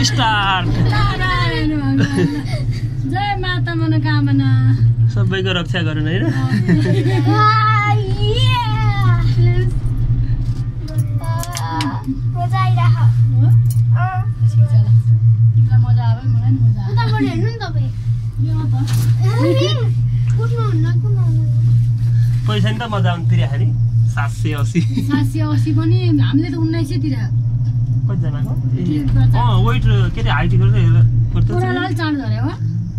Start. जय माता मनोकामना सबैको रक्षा गरौँ हैन। पैसा नि त मजा आउनु तिरेको नि 780 780 पनि हामीले त 1900 तिरा कतिजनाको वेट के अरे हाइट गर्दै ओरालाल चाँड झरे हो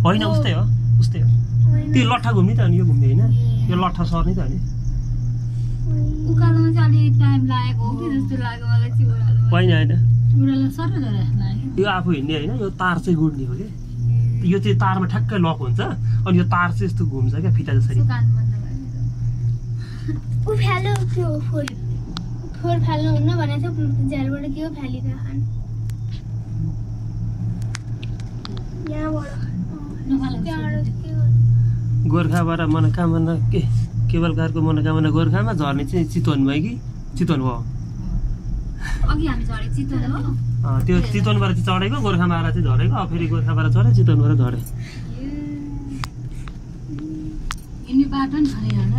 होइन उस्तै हो त्यो लट्ठा घुम्ने त अनि यो घुम्ने होइन यो लट्ठा सर्ने त अनि उकालोमा चाहिँ अलि टाइम लागेको हो कि जस्तो लाग्यो मलाई चाहिँ होइन होइन ओरालाल सर्न झरे लाग्यो यो आफू हिँड्ने होइन यो तार चाहिँ गुड्ने हो कि यो चाहिँ तारमा ठ्याक्कै लक हुन्छ अनि यो तार चाहिँ यस्तो घुम्छ क्या फिटा जसरी उफ्यालो त्यो फोहोर फाल्नु हुन्न भनेको थियो झ्यालबाट के हो फ्यालिरहेको खानु गोर्खाबाट मनोकामना केवलकारको मनोकामना गोर्खामा झर्ने चाहिँ चितवन भयो कि चितवन भयो अघि हामी झरे चितवन हो त्यो चितवनबाट चाहिँ चढेको गोर्खामा आएर चाहिँ झरेको फेरि गोर्खाबाट चढे चितवनबाट झरे हिँड्ने बाटो नि झरे होइन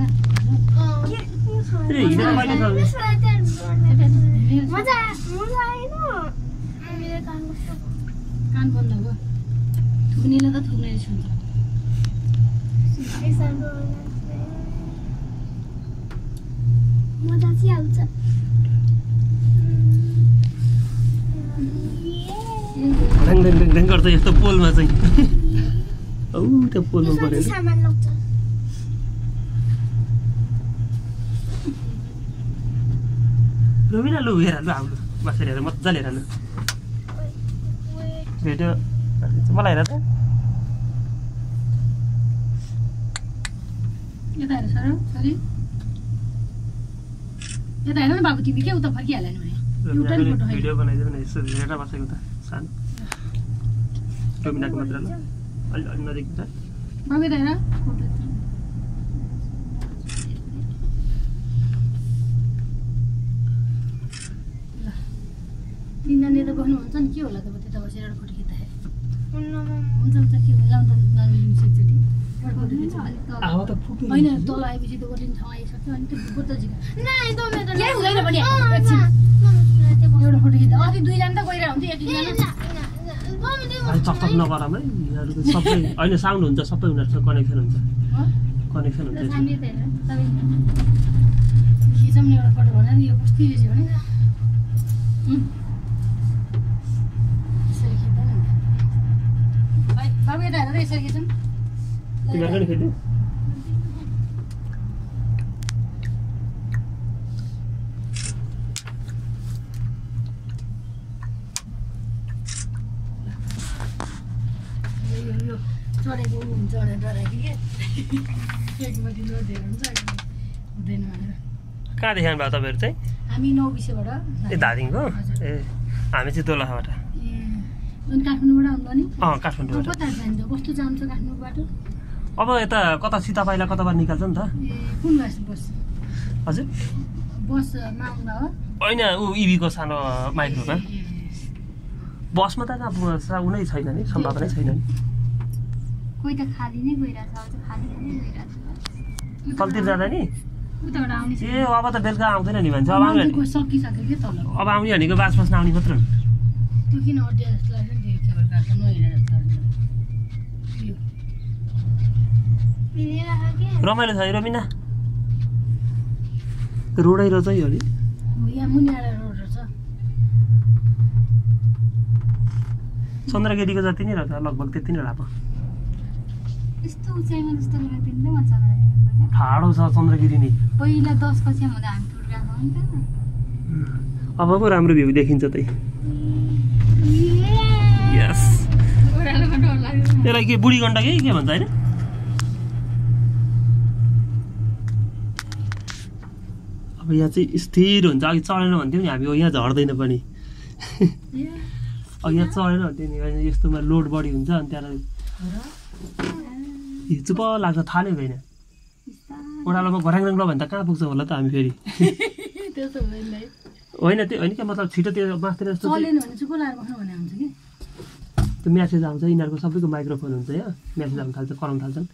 कान बन्द भयो थुक्नेले त थुक्ने छुन्छ मजा चाहिँ आउँछ ढ्याङ गर्छ यस्तो पोलमा चाहिँ औ त्यो पोलमा परेर सामान लग्छ रमिना लु हेर लु आउनु बसेर हेर मजाले हेर लु भिडियो मलाई हेर त यता हेर सर सरी यता हेर न बाबु तिमी के उता फर्किहाल्यो नि एउटा नि फोटो भिडियो बनाइदियो भने यसो हेरेर बसेको त सानो रमिनाको मात्र ल अलि अलि नजिक त बाबु यता हेर फोटो तिनजना त बस्नुहुन्छ नि के होला त त्यता बसेर फोटो खिच्दाखेरि हुन्छ हुन्छ के होला नि त नमिल्नु एकचोटि होइन तल आएपछि त गोटिन ठाउँ आइसक्यो अनि त्यो बुद्धजीको केही हुँदैन पनि एकछिन एउटा फोटो खिच्दा अघि दुईजना त गइरहेको हुन्थ्यो एकजना चकचक नगरौँ है यिनीहरूको सबै होइन साउन्ड हुन्छ सबै उनीहरूसँग कनेक्सन हुन्छ खिचौँ नि एउटा फोटो भनेर यो कस्तो रहेछ भने यसरी खिच्दैन बाबु यता हेरेर यसरी खिचौँ तिमीहरूको नि खिच्नु चढेको हुन्छ डराएको के एकपट्टि नदेर हुन्छ हुँदैन भनेर कहाँदेखि आउनु भएको तपाईँहरू चाहिँ हामी 9 विषयबाट ए धादिङको ए हामी चाहिँ दोलखाबाट ए अनि काठमाडौँबाट आउँदा नि काठमाडौँबाट कता जान्छ कस्तो जान्छ काठमाडौँबाट अब यता कता सीतापाइला कताबाट निकाल्छ नि त ए कुन बस हजुर बसमा आउँदा हो होइन ऊ इभीको सानो माइक्रोमा बसमा त उनै छैन नि सम्भावना छैन नि कोही त खाली नै गइरहेछ अब चाहिँ खाली नै गइरहेछ तलतिर जाँदा नि उताबाट आउने ए अब त बेलुका आउँदैन नि भन्छ अब आउने सकिसक्यो के तल अब आउने भनेको बास बस्न आउने मात्र त्यो किन अड्डिया जस्तो लाग्छ नि त्यो केबल कार त नहिँडेर जस्तो रमाइलो छ है रमिना रोडै रहेछ है अलि यहाँ मुनियाडा रोड रहेछ चन्द्रगिरीको जति नै रहेछ लगभग त्यति नै होला यस्तो उचाइमा जस्तो लगाइदिनु न चन्द्रगिरी ठाडो छ चन्द्रगिरी नि पहिला 10 पछि हुँदा हामी टुर गएको हो नि त अब पो राम्रो भ्यू देखिन्छ त्यही यस यसलाई के बुढी गण्डक के भन्छ होइन अब यहाँ चाहिँ स्थिर हुन्छ अघि चढेन भन्थ्यौँ नि हामी यहाँ झर्दैन पनि अब यहाँ चढेन भन्थ्यो नि यस्तोमा लोड बढी हुन्छ अनि त्यहाँबाट चुप लाग्छ थाहा नै हुँदैन ओह्रालोमा घराङ ल भने त कहाँ पुग्छ होला त हामी फेरि होइन त्यो होइन क्या मतलब छिटो त्यो मास्तिर जस्तो चलेन भने चुप लाएर बस्नु भने हुन्छ कि त्यो म्यासेज आउँछ यिनीहरूको सबैको माइक्रोफोन हुन्छ यहाँ म्यासेज आउनु थाल्छ कराउनु थाल्छन्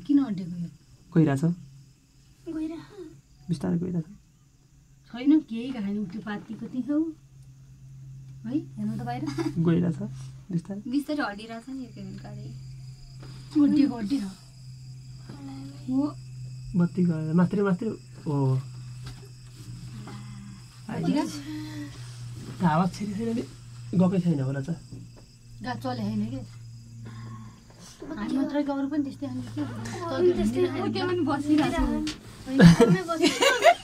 किन अड्डेको यो गइरहेछ गइरह बिस्तारै गइरहेछ छैन केही कहानी त्यो पातीको त्यही हो है हेर्नु त बाहिर गइरहेछ बिस्तारै बिस्तारै हड्डिरहेछ नि यो केबल गाडी अड्डिएको हो बत्ती गएर मात्रै हो हावा छिरी छैन नि गएकै छैन होला त गा चले होइन कि हामी मात्रै गएर पनि त्यस्तै हामी के त्यस्तै त्यो पनि बसिरहेछ बसिरहेको